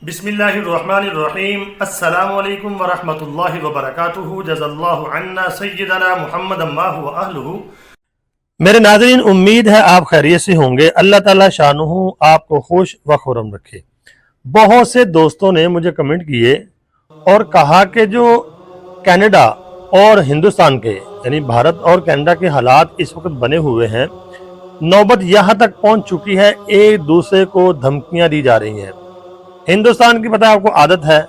بسم اللہ الرحمن الرحیم۔ السلام علیکم ورحمۃ اللہ وبرکاتہ۔ جزا اللہ عنا سیدنا محمد ما هو اہلہ۔ میرے ناظرین، امید ہے آپ خیریت سے ہوں گے۔ اللہ تعالیٰ شانہ آپ کو خوش و خرم رکھے۔ بہت سے دوستوں نے مجھے کمنٹ کیے اور کہا کہ جو کینیڈا اور ہندوستان کے یعنی بھارت اور کینیڈا کے حالات اس وقت بنے ہوئے ہیں، نوبت یہاں تک پہنچ چکی ہے، ایک دوسرے کو دھمکیاں دی جا رہی ہیں۔ ہندوستان کی پتہ آپ کو عادت ہے،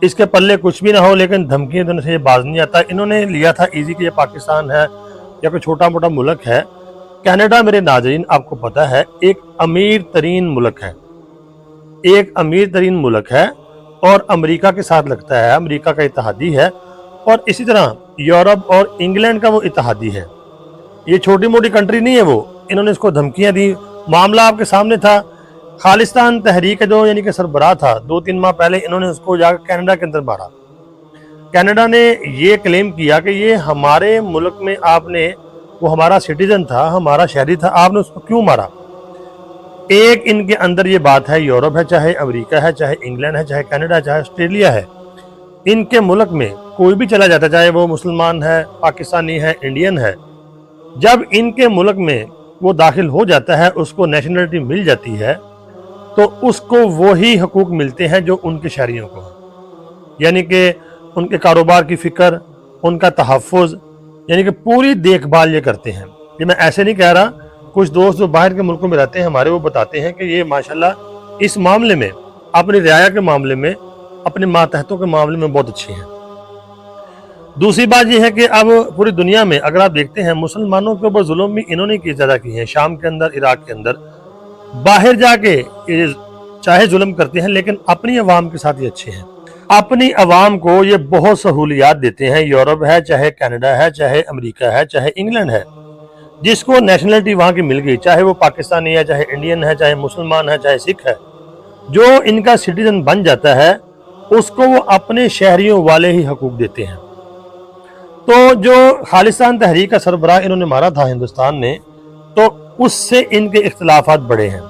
اس کے پلے کچھ بھی نہ ہو لیکن دھمکیاں دینے سے یہ باز نہیں آتا۔ انہوں نے لیا تھا ایزی کہ یہ پاکستان ہے یا کوئی چھوٹا موٹا ملک ہے۔ کینیڈا میرے ناظرین آپ کو پتہ ہے ایک امیر ترین ملک ہے، ایک امیر ترین ملک ہے اور امریکہ کے ساتھ لگتا ہے، امریکہ کا اتحادی ہے، اور اسی طرح یورپ اور انگلینڈ کا وہ اتحادی ہے۔ یہ چھوٹی موٹی کنٹری نہیں ہے وہ، انہوں نے اس کو دھمکیاں دی۔ معاملہ آپ کے سامنے تھا، خالصتان تحریک جو یعنی کہ سربراہ تھا، 2-3 ماہ پہلے انہوں نے اس کو جا کر کینیڈا کے اندر مارا۔ کینیڈا نے یہ کلیم کیا کہ یہ ہمارے ملک میں آپ نے، وہ ہمارا سٹیزن تھا، ہمارا شہری تھا، آپ نے اس کو کیوں مارا؟ ایک ان کے اندر یہ بات ہے، یورپ ہے، چاہے امریکہ ہے، چاہے انگلینڈ ہے، چاہے کینیڈا ہے، چاہے آسٹریلیا ہے، ان کے ملک میں کوئی بھی چلا جاتا، چاہے وہ مسلمان ہے، پاکستانی ہے، انڈین ہے، جب ان کے ملک میں وہ داخل ہو جاتا ہے، اس کو نیشنلٹی مل جاتی ہے، تو اس کو وہی حقوق ملتے ہیں جو ان کے شہریوں کو ہیں، یعنی کہ ان کے کاروبار کی فکر، ان کا تحفظ، یعنی کہ پوری دیکھ بھال یہ کرتے ہیں۔ یہ میں ایسے نہیں کہہ رہا، کچھ دوست جو باہر کے ملکوں میں رہتے ہیں ہمارے، وہ بتاتے ہیں کہ یہ ماشاءاللہ اس معاملے میں، اپنی رعایا کے معاملے میں، اپنے ماتحتوں کے معاملے میں بہت اچھے ہیں۔ دوسری بات یہ ہے کہ اب پوری دنیا میں اگر آپ دیکھتے ہیں، مسلمانوں کے اوپر ظلم بھی انہوں نے زیادہ کی ہیں، شام کے اندر، عراق کے اندر، باہر جا کے چاہے ظلم کرتے ہیں لیکن اپنی عوام کے ساتھ یہ اچھے ہیں، اپنی عوام کو یہ بہت سہولیات دیتے ہیں۔ یورپ ہے، چاہے کینیڈا ہے، چاہے امریکہ ہے، چاہے انگلینڈ ہے، جس کو نیشنلٹی وہاں کی مل گئی، چاہے وہ پاکستانی ہے، چاہے انڈین ہے، چاہے مسلمان ہے، چاہے سکھ ہے، جو ان کا سٹیزن بن جاتا ہے اس کو وہ اپنے شہریوں والے ہی حقوق دیتے ہیں۔ تو جو خالصتان تحریک کا سربراہ انہوں نے مارا تھا ہندوستان نے، تو اس سے ان کے اختلافات بڑھے ہیں۔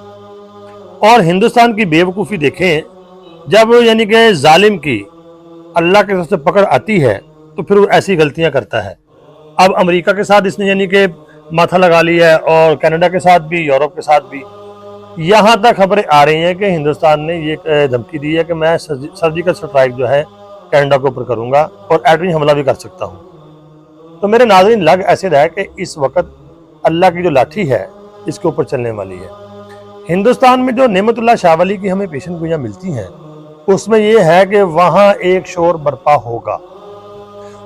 اور ہندوستان کی بے وقوفی دیکھیں، جب یعنی کہ ظالم کی اللہ کے طرف سے پکڑ آتی ہے تو پھر وہ ایسی غلطیاں کرتا ہے۔ اب امریکہ کے ساتھ اس نے یعنی کہ ماتھا لگا لیا ہے، اور کینیڈا کے ساتھ بھی، یورپ کے ساتھ بھی، یہاں تک خبریں آ رہی ہیں کہ ہندوستان نے یہ دھمکی دی ہے کہ میں سرجیکل سٹرائک جو ہے کینیڈا کے اوپر کروں گا اور ایٹمی حملہ بھی کر سکتا ہوں۔ تو میرے ناظرین، لگ ایسے رہا ہے کہ اس وقت اللہ کی جو لاٹھی ہے اس کے اوپر چلنے والی ہے۔ ہندوستان میں جو نعمت اللہ شاہ ولی کی ہمیں پیشن گوئیاں ملتی ہیں، اس میں یہ ہے کہ وہاں ایک شور برپا ہوگا۔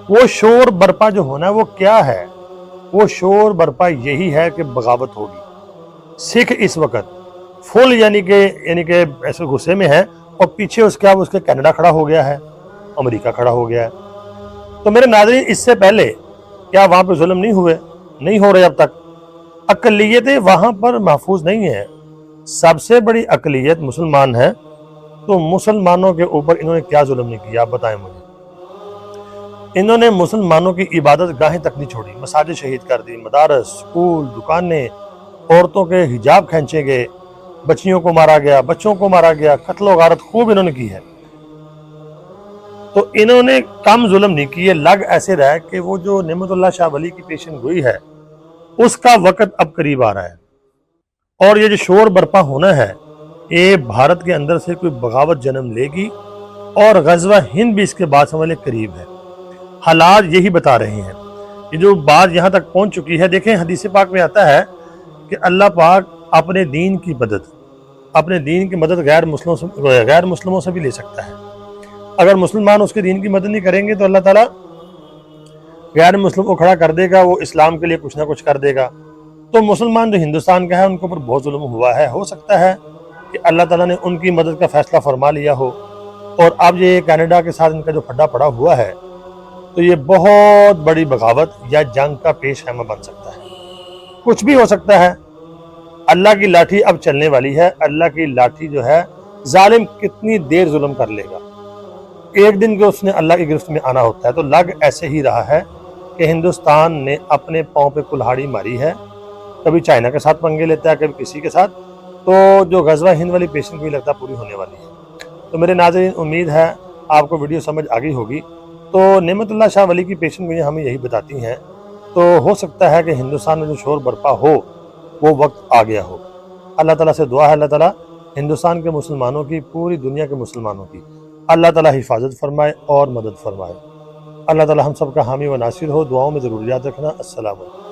وہ شور برپا جو ہونا ہے وہ کیا ہے؟ وہ شور برپا یہی ہے کہ بغاوت ہوگی۔ سکھ اس وقت فل یعنی کہ ایسے غصے میں ہے، اور پیچھے اس کے کینیڈا کھڑا ہو گیا ہے، امریکہ کھڑا ہو گیا ہے۔ تو میرے ناظرین، اس سے پہلے کیا وہاں پہ ظلم نہیں ہوئے؟ نہیں ہو رہے اب تک۔ اقلیتیں وہاں پر محفوظ نہیں ہیں، سب سے بڑی اقلیت مسلمان ہے، تو مسلمانوں کے اوپر انہوں نے کیا ظلم نہیں کیا؟ آپ بتائیں مجھے۔ انہوں نے مسلمانوں کی عبادت گاہیں تک نہیں چھوڑی، مساجد شہید کر دی، مدارس، سکول، دکانیں، عورتوں کے حجاب کھینچے گئے، بچیوں کو مارا گیا، بچوں کو مارا گیا، قتل و غارت خوب انہوں نے کی ہے۔ تو انہوں نے کم ظلم نہیں کیے۔ لگ ایسے رہا ہے کہ وہ جو نعمت اللہ شاہ ولی کی پیشن گوئی ہے اس کا وقت اب قریب آ رہا ہے، اور یہ جو شور برپا ہونا ہے یہ بھارت کے اندر سے کوئی بغاوت جنم لے گی، اور غزوہ ہند بھی اس کے بعد سمجھ لیں قریب ہے۔ حالات یہی بتا رہے ہیں، یہ جو بات یہاں تک پہنچ چکی ہے۔ دیکھیں حدیث پاک میں آتا ہے کہ اللہ پاک اپنے دین کی مدد غیر مسلموں سے بھی لے سکتا ہے۔ اگر مسلمان اس کے دین کی مدد نہیں کریں گے تو اللہ تعالیٰ غیر مسلم کو کھڑا کر دے گا، وہ اسلام کے لیے کچھ نہ کچھ کر دے گا۔ تو مسلمان جو ہندوستان کا ہے ان کے اوپر بہت ظلم ہوا ہے، ہو سکتا ہے کہ اللہ تعالیٰ نے ان کی مدد کا فیصلہ فرما لیا ہو، اور اب یہ کینیڈا کے ساتھ ان کا جو پھڈا پڑا ہوا ہے تو یہ بہت بڑی بغاوت یا جنگ کا پیش خیمہ بن سکتا ہے، کچھ بھی ہو سکتا ہے۔ اللہ کی لاٹھی اب چلنے والی ہے۔ اللہ کی لاٹھی جو ہے، ظالم کتنی دیر ظلم کر لے گا، ایک دن کے اس نے اللہ کی گرفت میں آنا ہوتا ہے۔ تو لگ ایسے ہی رہا ہے کہ ہندوستان نے اپنے پاؤں پہ کلہاڑی ماری ہے، کبھی چائنا کے ساتھ پنگے لیتا ہے، کبھی کسی کے ساتھ۔ تو جو غزوہ ہند والی پیشن گوئی لگتا پوری ہونے والی ہے۔ تو میرے ناظرین امید ہے آپ کو ویڈیو سمجھ آ گئی ہوگی۔ تو نعمت اللہ شاہ ولی کی پیشن گوئیاں ہمیں یہی بتاتی ہیں، تو ہو سکتا ہے کہ ہندوستان میں جو شور برپا ہو وہ وقت آ گیا ہو۔ اللہ تعالیٰ سے دعا ہے اللہ تعالیٰ ہندوستان کے مسلمانوں کی، پوری دنیا کے مسلمانوں کی اللہ تعالیٰ حفاظت فرمائے اور مدد فرمائے۔ اللہ تعالیٰ ہم سب کا حامی و ناصر ہو۔ دعاؤں میں ضرور یاد رکھنا۔ السلام علیکم۔